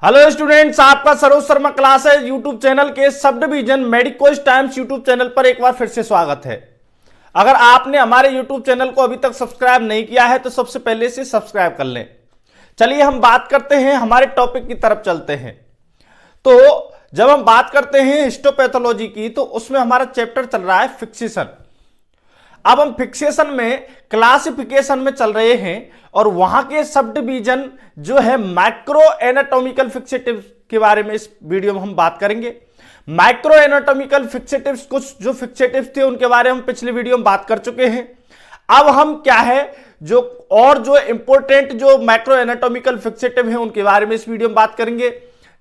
Hello students, आपका Saroj Sharma class है YouTube channel के sub division medicos times YouTube channel पर एक बार फिर से स्वागत है। अगर आपने हमारे यूट्यूब चैनल को अभी तक सब्सक्राइब नहीं किया है तो सबसे पहले से सब्सक्राइब कर लें। चलिए हम बात करते हैं, हमारे टॉपिक की तरफ चलते हैं। तो जब हम बात करते हैं हिस्टोपैथोलॉजी की तो उसमें हमारा चैप्टर चल रहा है फिक्सेशन। अब हम फिक्सेशन में क्लासिफिकेशन में चल रहे हैं और वहां के सब डिवीजन जो है माइक्रो एनाटॉमिकल फिक्सेटिव के बारे में इस वीडियो में हम बात करेंगे। माइक्रो एनाटॉमिकल फिक्सेटिव्स, कुछ जो फिक्सेटिव्स थे उनके बारे में हम पिछले वीडियो में बात कर चुके हैं। अब हम क्या है जो इंपॉर्टेंट जो माइक्रो एनाटॉमिकल फिक्सेटिव है उनके बारे में इस वीडियो में बात करेंगे।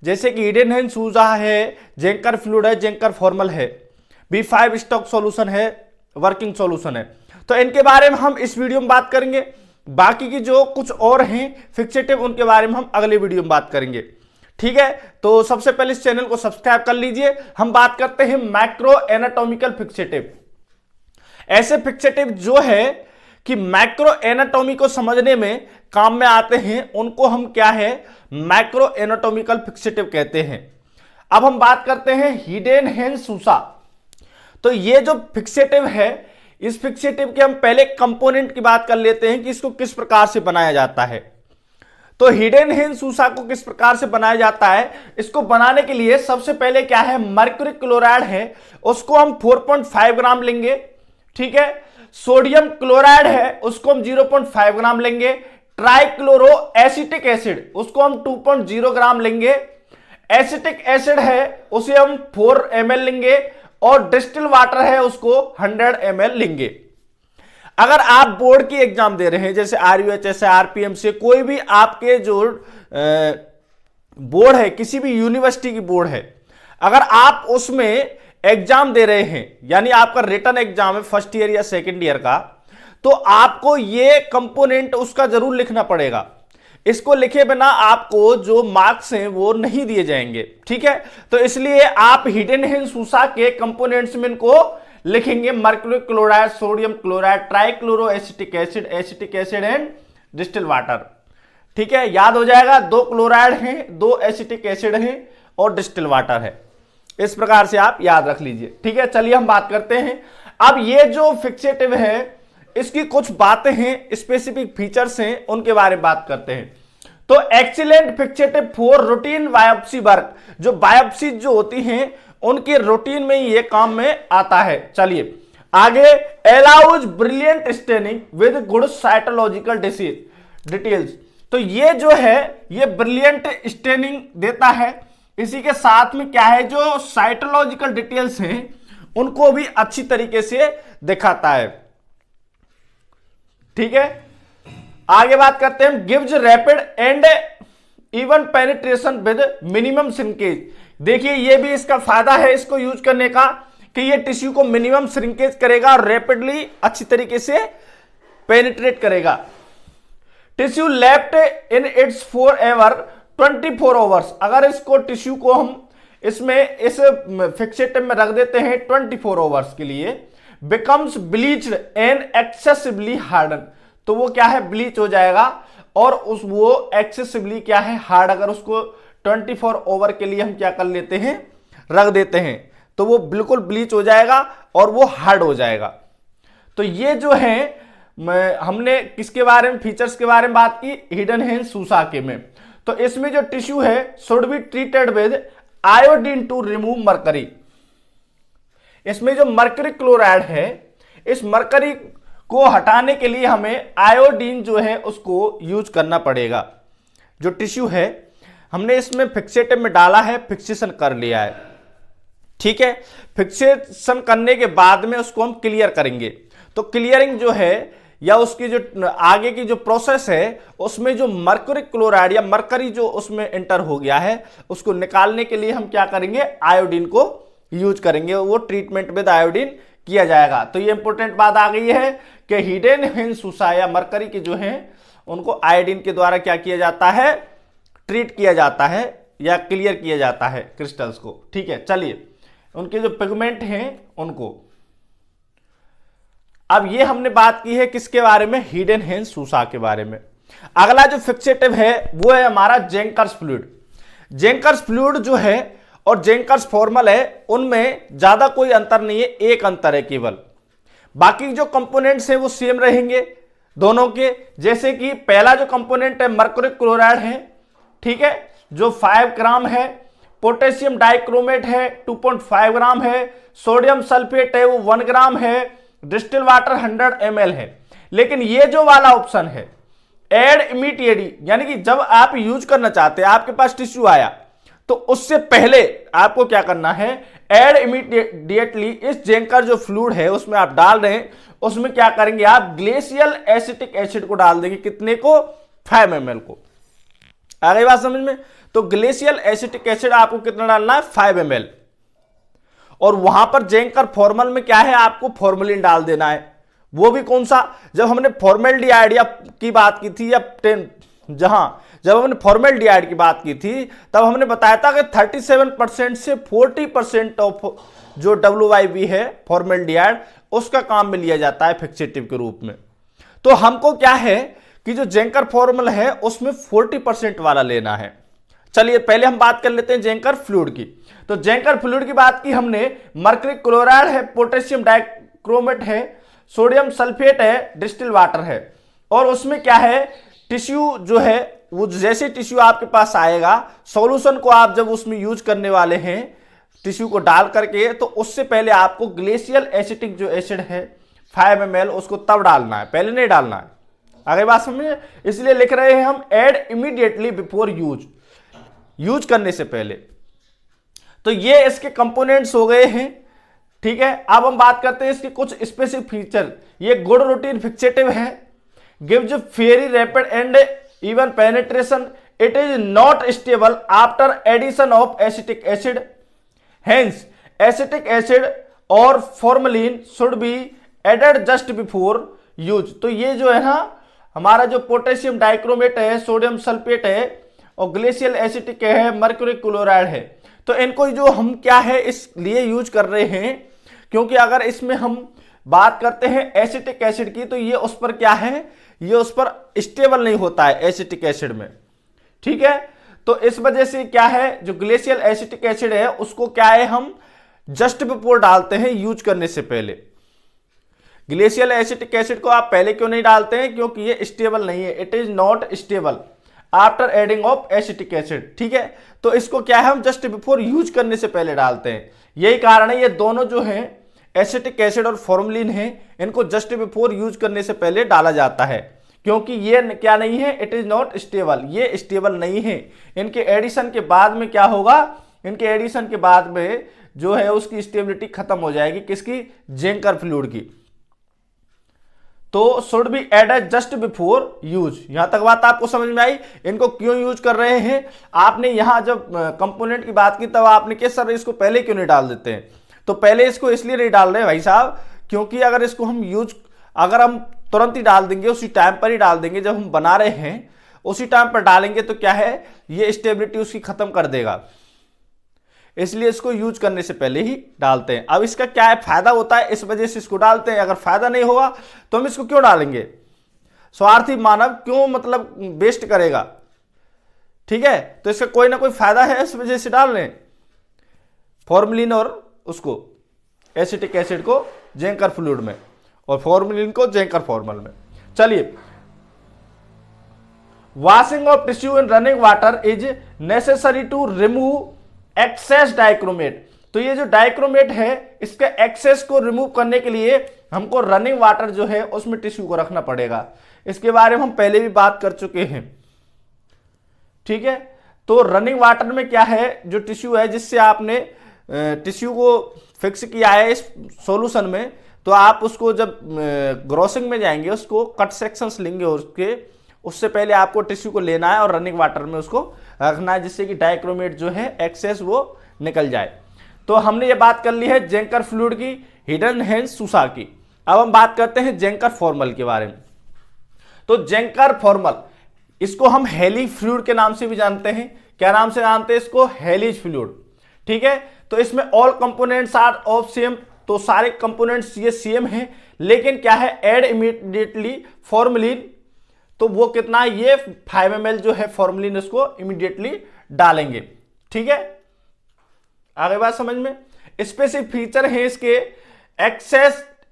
जैसे कि ईडेनहेम-सूसा है, जेंकर फ्लूइड है, जेंकर फॉर्मल है, B5 स्टॉक सॉल्यूशन है, वर्किंग सॉल्यूशन है। तो इनके बारे में हम इस वीडियो में बात करेंगे। बाकी की जो कुछ और हैं फिक्सेटिव उनके बारे में हम अगले वीडियो में बात करेंगे। ठीक है, तो सबसे पहले इस चैनल को सब्सक्राइब कर लीजिए। हम बात करते हैं माइक्रो एनाटॉमिकल फिक्सेटिव। ऐसे फिक्सेटिव जो है कि माइक्रो एनाटॉमी को समझने में काम में आते हैं उनको हम क्या है माइक्रो एनाटॉमिकल फिक्सेटिव कहते हैं। अब हम बात करते हैं ईडेनहेम-सूसा। तो ये जो फिक्सेटिव है, इस फिक्सेटिव के हम पहले कंपोनेंट की बात कर लेते हैं कि इसको किस प्रकार से बनाया जाता है। तो ईडेनहेम-सूसा को किस प्रकार से बनाया जाता है, इसको बनाने के लिए सबसे पहले क्या है मर्क्यूरी क्लोराइड है उसको हम 4.5 ग्राम लेंगे। ठीक है, सोडियम क्लोराइड है उसको हम 0.5 ग्राम लेंगे। ट्राइक्लोरो एसिटिक एसिड उसको हम 2.0 ग्राम लेंगे। एसिटिक एसिड है उसे हम 4 ml लेंगे और डिस्टिल वाटर है उसको 100 ml लेंगे। अगर आप बोर्ड की एग्जाम दे रहे हैं जैसे RUHS से, RPM से, कोई भी आपके जो बोर्ड है, किसी भी यूनिवर्सिटी की बोर्ड है, अगर आप उसमें एग्जाम दे रहे हैं यानी आपका रिटन एग्जाम है फर्स्ट ईयर या सेकेंड ईयर का, तो आपको ये कंपोनेंट उसका जरूर लिखना पड़ेगा। इसको लिखे बिना आपको जो मार्क्स हैं वो नहीं दिए जाएंगे। ठीक है, तो इसलिए आप ईडेनहेम-सूसा के कंपोनेंट्स में इनको लिखेंगे mercury chloride, sodium chloride, trichloro acetic acid, acetic acid and distil water. ठीक है, याद हो जाएगा, 2 क्लोराइड हैं, 2 एसिटिक एसिड हैं और डिस्टिल वाटर है। इस प्रकार से आप याद रख लीजिए। ठीक है, चलिए हम बात करते हैं। अब ये जो फिक्सेटिव है इसकी कुछ बातें हैं, स्पेसिफिक फीचर्स हैं, उनके बारे में बात करते हैं। तो excellent fixative for routine biopsy work, जो बायोप्सी जो होती हैं उनके रूटीन में ये काम में आता है। चलिए आगे, allows brilliant staining with good cytological details. तो ये जो है ये ब्रिलियंट स्टेनिंग देता है, इसी के साथ में क्या है जो साइटोलॉजिकल डिटेल्स हैं उनको भी अच्छी तरीके से दिखाता है। ठीक है, आगे बात करते हैं, gives rapid and even penetration with minimum shrinkage. देखिए ये भी इसका फायदा है इसको यूज करने का कि ये टिश्यू को मिनिमम श्रिंकेज करेगा और रैपिडली अच्छी तरीके से पेनिट्रेट करेगा। Tissue left in its for ever 24 hours. अगर इसको टिश्यू को हम इसमें इस फिक्सेटिव में रख देते हैं 24 आवर्स के लिए, becomes bleached and excessively harden, तो वो क्या है ब्लीच हो जाएगा और वो एक्सेसिवली क्या है हार्ड। अगर उसको 24 आवर के लिए हम क्या कर लेते हैं रख देते हैं तो वो बिल्कुल ब्लीच हो जाएगा और वो हार्ड हो जाएगा। तो ये जो है हमने किसके बारे में, फीचर्स के बारे में बात की ईडेनहेम-सूसा के में। तो इसमें जो टिश्यू है should be treated with iodine to remove mercury. इसमें जो मरकरी क्लोराइड है, इस मरकरी को हटाने के लिए हमें आयोडीन जो है उसको यूज करना पड़ेगा। जो टिश्यू है हमने इसमें फिक्सेटिव में डाला है, फिक्सेशन कर लिया है। ठीक है, फिक्सेशन करने के बाद में उसको हम क्लियर करेंगे। तो क्लियरिंग जो है या उसकी जो आगे की जो प्रोसेस है उसमें जो मर्क्यूरी क्लोराइड या मरकरी जो उसमें एंटर हो गया है उसको निकालने के लिए हम क्या करेंगे आयोडीन को यूज करेंगे, वो ट्रीटमेंट विद आयोडीन किया जाएगा। तो ये इंपॉर्टेंट बात आ गई है कि ईडेनहेम-सूसा या मरकरी के जो हैं उनको आयोडीन के द्वारा क्या किया जाता है, ट्रीट किया जाता है या क्लियर किया जाता है क्रिस्टल्स को। ठीक है, चलिए उनके जो पिगमेंट हैं उनको, अब ये हमने बात की है किसके बारे में, ईडेनहेम-सूसा के बारे में। अगला जो फिक्सेटिव है वो है हमारा जेंकर्स फ्लूइड। जेंकर्स फ्लूइड जो है और जेंकर्स फॉर्मल है उनमें ज्यादा कोई अंतर नहीं है, एक अंतर है केवल। बाकी जो कंपोनेंट्स हैं वो सेम रहेंगे दोनों के। जैसे कि पहला जो कंपोनेंट है मर्क्यूरी क्लोराइड है, ठीक है, जो 5 ग्राम है। पोटेशियम डाइक्रोमेट है 2.5 ग्राम है। सोडियम सल्फेट है वो 1 ग्राम है। डिस्टिल वाटर 100 ml है। लेकिन ये जो वाला ऑप्शन है एड इमीडिएटली, यानी कि जब आप यूज करना चाहते हैं, आपके पास टिश्यू आया तो उससे पहले आपको क्या करना है, एड इमीडिएटली इस जेंकर जो फ्लूइड है उसमें आप डाल रहे हैं, उसमें क्या करेंगे आप ग्लेशियल एसिटिक एसिड को डाल देंगे। कितने को, 5 ml को। आ गई बात समझ में? तो ग्लेशियल एसिटिक एसिड आपको कितना डालना है, 5 ml। और वहां पर जेंकर फॉर्मल में क्या है, आपको फॉर्मलिन डाल देना है। वो भी कौन सा, जब हमने फॉर्मेल्डिहाइड की बात की थी, या जब हमने फॉर्मेल्डिहाइड की बात की थी तब हमने बताया था कि 37% से 40% ऑफ जो WYB है फॉर्मेल्डिहाइड उसका काम में लिया जाता है फिक्सेटिव के रूप में। तो हमको क्या है कि जो जेंकर फॉर्मल है उसमें 40% वाला लेना है। चलिए पहले हम बात कर लेते हैं जेंकर फ्लूइड की। तो जेंकर फ्लूइड की बात की हमने, मर्क्यूरी क्लोराइड है, पोटेशियम डाइक्रोमेट है, सोडियम सल्फेट है, डिस्टिल वाटर है। और उसमें क्या है, टिश्यू जो है वो जैसे टिश्यू आपके पास आएगा, सॉल्यूशन को आप जब उसमें यूज करने वाले हैं टिश्यू को डाल करके, तो उससे पहले आपको ग्लेशियल एसिटिक जो एसिड है 5 ml उसको तब डालना है, पहले नहीं डालना है। आगे बात समझिए, इसलिए लिख रहे हैं हम एड इमीडिएटली बिफोर यूज करने से पहले। तो ये इसके कंपोनेंट्स हो गए हैं, ठीक है। अब हम बात करते हैं इसके कुछ स्पेसिफिक फीचर। ये गुड रूटीन फिक्सेटिव है, gives very rapid and even penetration, it is not stable after addition of acetic acid, hence acetic acid और formalin should be added just before use. तो ये जो है ना, हमारा जो पोटेशियम डाइक्रोमेट है, सोडियम सल्फेट है और ग्लेशियल एसिटिक है, मर्क्यूरी क्लोराइड है, तो इनको जो हम क्या है इसलिए यूज कर रहे हैं क्योंकि अगर इसमें हम बात करते हैं एसिटिक एसिड की तो ये उस पर क्या है, ये उस पर स्टेबल नहीं होता है एसिटिक एसिड में, ठीक है। तो इस वजह से क्या है, जो ग्लेशियल एसिटिक एसिड है उसको क्या है हम जस्ट बिफोर डालते हैं यूज करने से पहले। ग्लेशियल एसिटिक एसिड को आप पहले क्यों नहीं डालते हैं, क्योंकि ये स्टेबल नहीं है, it is not stable after adding of acetic acid, ठीक है। तो इसको क्या है हम जस्ट बिफोर यूज करने से पहले डालते हैं। यही कारण है ये दोनों जो हैं एसिटिक एसिड और फॉर्मलिन है, इनको जस्ट बिफोर यूज करने से पहले डाला जाता है, क्योंकि ये क्या नहीं है, इट इज नॉट स्टेबल, ये स्टेबल नहीं है। इनके एडिशन के बाद में क्या होगा, इनके एडिशन के बाद में जो है उसकी स्टेबिलिटी खत्म हो जाएगी, किसकी, जेंकर फ्लूइड की। तो should be added just before use. यहां तक बात आपको समझ में आई, इनको क्यों यूज कर रहे हैं। आपने यहां जब कंपोनेंट की बात की तब आपने कहा सर इसको पहले क्यों नहीं डाल देते हैं, तो पहले इसको इसलिए नहीं डाल रहे भाई साहब, क्योंकि अगर इसको हम अगर हम तुरंत ही डाल देंगे, उसी टाइम पर ही डाल देंगे, जब हम बना रहे हैं उसी टाइम पर डालेंगे तो क्या है, ये स्टेबिलिटी उसकी खत्म कर देगा, इसलिए इसको यूज करने से पहले ही डालते हैं। अब इसका क्या है, फायदा होता है, इस वजह से इसको डालते हैं। अगर फायदा नहीं होगा तो हम इसको क्यों डालेंगे, स्वार्थी मानव क्यों मतलब वेस्ट करेगा, ठीक है। तो इसका कोई ना कोई फायदा है, इस वजह से डाल रहे हैं फॉर्मलिन और उसको एसिटिक एसिड को जेंकर फ्लूइड में और फॉर्मलिन को जेंकर फॉर्मल में। चलिए, washing of tissue in running water is necessary to remove excess dichromate. तो ये जो डाइक्रोमेट है इसके एक्सेस को रिमूव करने के लिए हमको रनिंग वाटर जो है उसमें टिश्यू को रखना पड़ेगा। इसके बारे में हम पहले भी बात कर चुके हैं, ठीक है। तो रनिंग वाटर में क्या है, जो टिश्यू है जिससे आपने टिश्यू को फिक्स किया है इस सॉल्यूशन में, तो आप उसको जब ग्रोसिंग में जाएंगे उसको कट सेक्शंस लेंगे उससे पहले आपको टिश्यू को लेना है और रनिंग वाटर में उसको रखना है, जिससे कि डाइक्रोमेट जो है एक्सेस वो निकल जाए। तो हमने ये बात कर ली है जेंकर फ्लूइड की, हिडन हेंस सूसा की। अब हम बात करते हैं जेंकर फॉर्मल के बारे में। तो जेंकर फॉर्मल, इसको हम हेली फ्लूइड के नाम से भी जानते हैं। क्या नाम से जानते हैं इसको, हेलीज फ्लूइड, ठीक है। तो इसमें all components are of same, तो सारे कंपोनेंट्स ये सेम हैं, लेकिन क्या है, एड इमीडिएटली फॉर्मलिन, तो वो कितना है, ये 5 ml जो है फॉर्मलिन उसको इमीडिएटली डालेंगे। ठीक है, आगे बात समझ में। स्पेसिफिक फीचर है इसके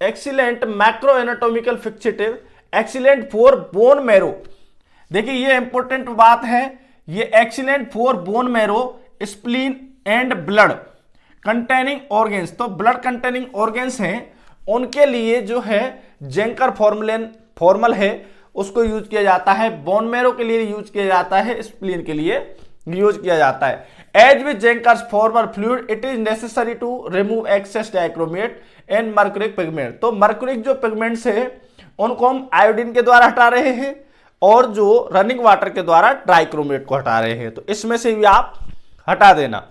excellent macro anatomical fixative, excellent for bone marrow. देखिए ये इंपॉर्टेंट बात है, ये excellent for bone marrow, spleen and blood containing organs. तो ब्लड कंटेनिंग ऑर्गेन्स हैं उनके लिए जो है जेंकर फॉर्मल है उसको यूज किया जाता है, बोन मैरो के लिए यूज किया जाता है, स्प्लीन के लिए यूज किया जाता है। As with Zenker's formol fluid it is necessary to remove excess dichromate and mercuric pigment. तो मर्क्यूरिक जो पिगमेंट्स है उनको हम आयोडीन के द्वारा हटा रहे हैं और जो रनिंग वाटर के द्वारा ट्राइक्रोमेट को हटा रहे हैं, तो इसमें से भी आप हटा देना।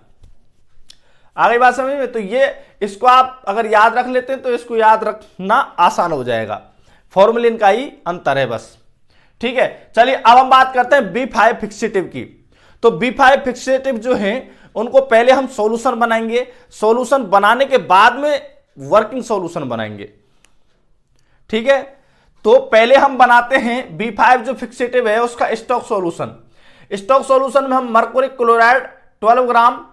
आगे बात समझ में। तो ये इसको आप अगर याद रख लेते हैं तो इसको याद रखना आसान हो जाएगा, फॉर्मुलिन का ही अंतर है बस, ठीक है। चलिए अब हम बात करते हैं B5 फिक्सेटिव की। तो B5 फिक्सेटिव जो है उनको पहले हम सॉल्यूशन बनाएंगे, सॉल्यूशन बनाने के बाद में वर्किंग सॉल्यूशन बनाएंगे, ठीक है। तो पहले हम बनाते हैं B5 जो फिक्सेटिव है उसका स्टॉक सॉल्यूशन। स्टॉक सॉल्यूशन में हम mercuric chloride 12 gram,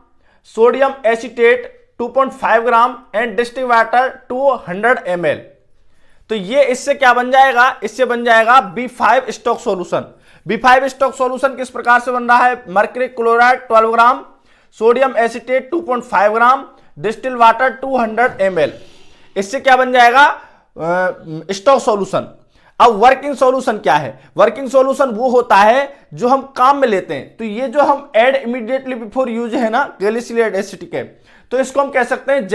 sodium acetate 2.5 gram and distilled water 200 ml। तो ये इससे क्या बन जाएगा, इससे बन जाएगा B5 stock solution. B5 stock solution किस प्रकार से बन रहा है, मर्क्यूरिक क्लोराइड 12 ग्राम, सोडियम एसीटेट 2.5 ग्राम, डिस्टिल्ड वाटर 200 ml। इससे क्या बन जाएगा, स्टॉक सॉल्यूशन। अब वर्किंग सॉल्यूशन क्या है, वर्किंग सॉल्यूशन वो होता है जो हम काम में लेते हैं। तो ये जो हम ऐड इमीडिएटली बिफोर यूज है ना गैलिसिलेट एसिटिक है, तो इसको हम कह सकते हैं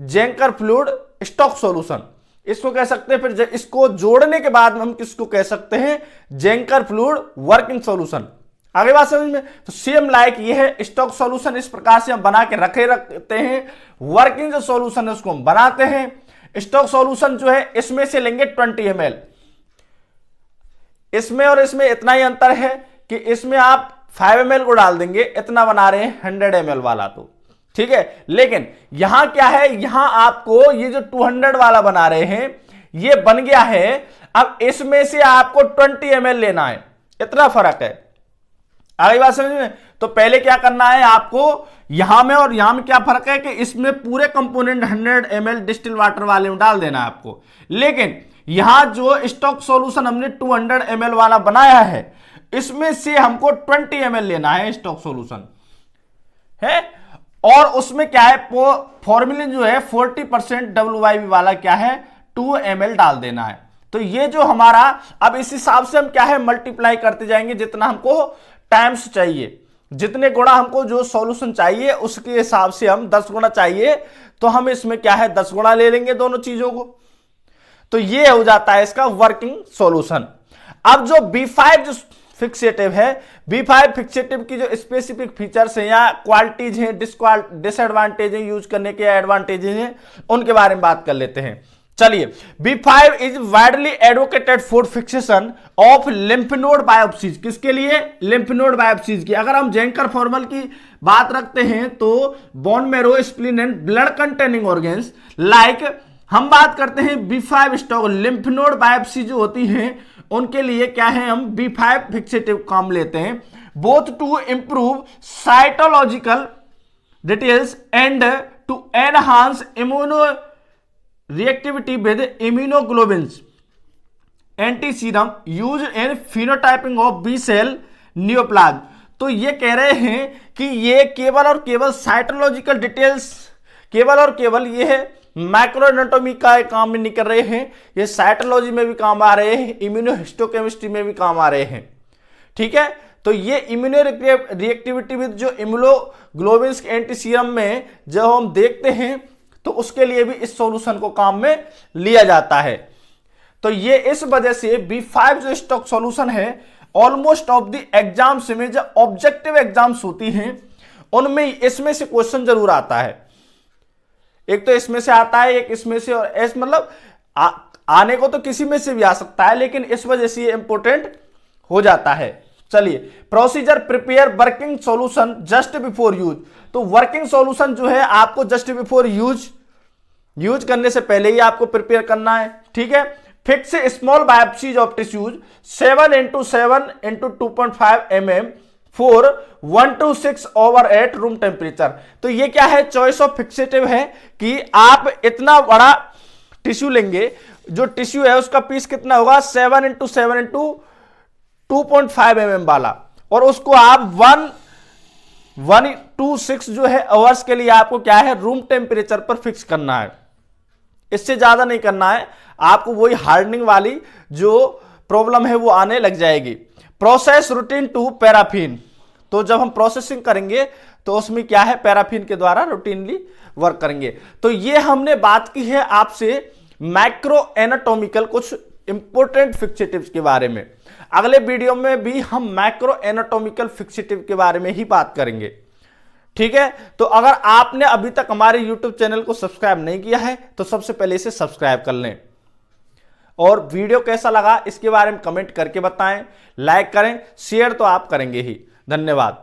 जेंकर फ्लूइड स्टॉक सॉल्यूशन, इसको कह सकते हैं। फिर इसको जोड़ने के बाद हम किसको कह सकते हैं, जेंकर फ्लूइड वर्किंग सॉल्यूशन। आगे बात समझ में। तो सेम लाइक ये है स्टॉक सॉल्यूशन, इस प्रकार से हम बना के रखते हैं। वर्किंग जो सॉल्यूशन है उसको हम बनाते हैं। स्टॉक सॉल्यूशन जो है इसमें से लेंगे 20 ml। इसमें और इसमें इतना ही अंतर है कि इसमें आप 5 ml को डाल देंगे, इतना बना रहे हैं 100 ml वाला, तो ठीक है। लेकिन यहां क्या है, यहां आपको ये जो 200 वाला बना रहे हैं ये बन गया है, अब इसमें से आपको 20 ml लेना है, इतना फर्क है। आगे बात समझ में। तो पहले क्या करना है आपको, यहां में और यहां में क्या फर्क है कि इसमें पूरे कंपोनेंट 100 ml डिस्टिल वाटर वाले में डाल देना है आपको, लेकिन यहां जो स्टॉक सॉल्यूशन हमने 200 ml वाला बनाया है इसमें से हमको 20 ml लेना है स्टॉक सॉल्यूशन है। और उसमें क्या है, फॉर्मुलिन जो है 40% WYB वाला क्या है 2 ml डाल देना है। तो ये जो हमारा, अब इस हिसाब से हम क्या है मल्टीप्लाई करते जाएंगे, जितना हमको टाइम्स चाहिए, जितने गुणा हमको जो सॉल्यूशन चाहिए उसके हिसाब से हम 10 गुणा चाहिए तो हम इसमें क्या है 10 गुणा ले लेंगे दोनों चीजों को। तो ये हो जाता है इसका वर्किंग सॉल्यूशन। अब जो B5 जो फिक्सेटिव है, B5 फिक्सेटिव की जो स्पेसिफिक फीचर्स हैं या क्वालिटीज हैं, डिसएडवांटेज है यूज करने के, एडवांटेजेस हैं, उनके बारे में बात कर लेते हैं। चलिए, B5 is widely advocated for fixation of lymph node biopsies. किसके लिए, लिम्फ नोड बायोप्सीज की। अगर हम जेंकर फॉर्मल की बात रखते हैं तो bone marrow, spleen and blood containing organs like, हम बात करते हैं B5 stock lymph node biopsy जो होती हैं उनके लिए क्या है, हम B5 फिक्सेटिव काम लेते हैं, both to improve cytological details and to enhance immuno reactivity with immunoglobulins anti-serum used in phenotyping of B cell neoplasm। तो ये कह रहे हैं कि ये केवल और केवल साइटोलॉजिकल डिटेल्स, केवल और केवल ये है माइक्रो एनाटॉमी का काम में नहीं कर रहे हैं, ये साइटोलॉजी में भी काम आ रहे हैं, इम्यूनोहिस्टोकेमिस्ट्री में भी काम आ रहे हैं, ठीक है। तो ये इम्यूनो रिएक्टिविटी विद जो इम्यूनोग्लोबिन्स के एंटी सीरम में जब हम देखते हैं तो उसके लिए भी इस सॉल्यूशन को काम में लिया जाता है। तो ये इस वजह से B5 जो स्टॉक सॉल्यूशन है ऑलमोस्ट ऑफ द एग्जाम्स में जो ऑब्जेक्टिव एग्जाम्स होती हैं उनमें इसमें से क्वेश्चन जरूर आता है। एक तो इसमें से आता है, एक इसमें से, और ऐसे मतलब आने को तो किसी में से भी आ सकता है, लेकिन इस वजह से ये इंपॉर्टेंट हो जाता है। चलिए, procedure prepare working solution just before use. तो वर्किंग सॉल्यूशन जो है आपको जस्ट बिफोर यूज करने से पहले ही आपको प्रिपेयर करना है, ठीक है। Fix small biopsies of tissues 7 × 7 × 2.5 mm for 1 to 6 over at room temperature. तो ये क्या है, चॉइस ऑफ फिक्सेटिव है कि आप इतना बड़ा टिश्यू लेंगे, जो टिश्यू है उसका पीस कितना होगा 7 × 7 × 2.5 mm वाला, और उसको आप 1 to 6 जो है आवर्स के लिए आपको क्या है रूम टेम्परेचर पर फिक्स करना है, इससे ज्यादा नहीं करना है। आपको वही हार्डनिंग वाली जो प्रॉब्लम है वो आने लग जाएगी। प्रोसेस रूटीन टू पैराफिन, तो जब हम प्रोसेसिंग करेंगे तो उसमें क्या है पैराफिन के द्वारा रूटीनली वर्क करेंगे। तो ये हमने बात की है आपसे मैक्रो एनाटॉमिकल कुछ इंपॉर्टेंट फिक्सेटिव्स के बारे में। अगले वीडियो में भी हम मैक्रो एनाटॉमिकल फिक्सेटिव के बारे में ही बात करेंगे, ठीक है। तो अगर आपने अभी तक हमारे YouTube चैनल को सब्सक्राइब नहीं किया है तो सबसे पहले इसे सब्सक्राइब कर लें, और वीडियो कैसा लगा इसके बारे में कमेंट करके बताएं, लाइक करें, शेयर तो आप करेंगे ही। धन्यवाद।